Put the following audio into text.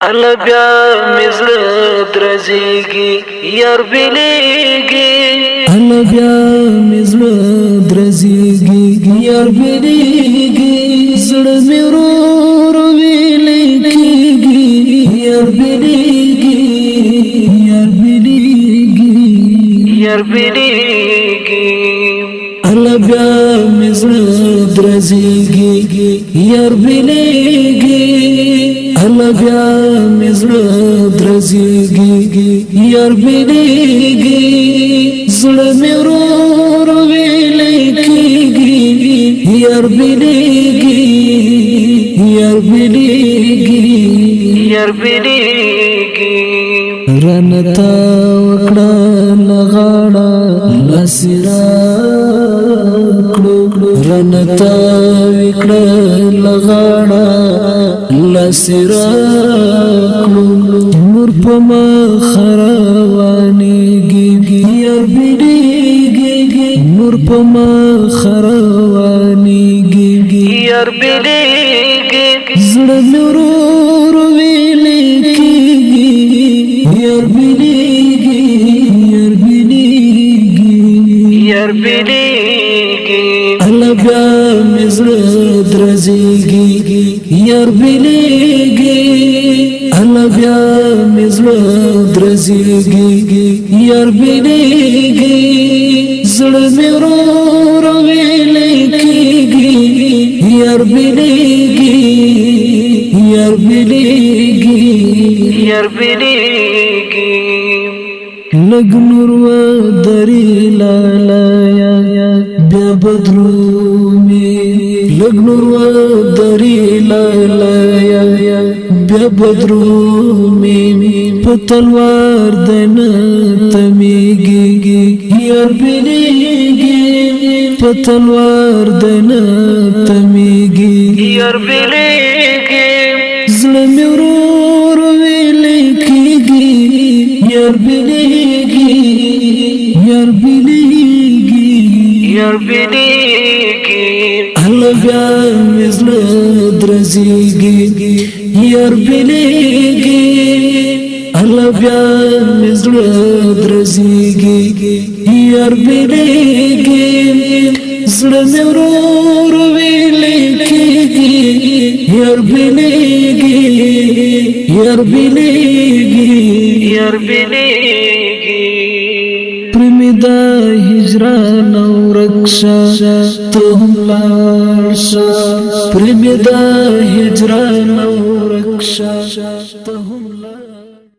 الله بیا مزړه درزيږي یار بلیږي الله بیا مزړه درزيږي یار بلیږي زړه مې ورور ویلې کېږي یار بلیږي یار بلیږي یار بلیږي الله بیا مزړه درزيږي یار بلیږي الله بیا مزړه درزيږي یار بلیږي زړه مې ورور ویلې کېږي یار بلیږي یار بلیږي یار بلیږي رنتا وکړه لغاړه لاسرا رنتا وکړه لغاړه لاسرا نور په مخ روانېږي یار بلیږي نور په مخ روانېږي یار بلیږي زړه مې ورور ویلې کېږي یار بلیږي یار بلیږي یار بلیږي الله بیا مې زړه درزيږي یار بلیږي الله بیا مې زړه درزيږي یار بلیږي زړه مې ورور ویلې کېږي یار بلیږي یار بلیږي یار بلیږي لګ نور و دري لالا بیا بدرومي لګ نور و دري لالا بیا بدرومي په تلوار دن تمیږي یار بلیږي په تلوار دن تمیږي یار بلیږي زړه مې ورور ویلې کېږي یار بلیږي یار بلیږي یار بلیږي الله بیا مې زړه درزيږي یار بلیږي الله بیا مې زړه درزيږي یار بلیږي زړه مې ورور ویلې کېږي یار بلیږي یار بلیږي یار بلیږي پرمدا هجران ورکشا ته هم لاړشا پرمدا هجران ورکشا ته هم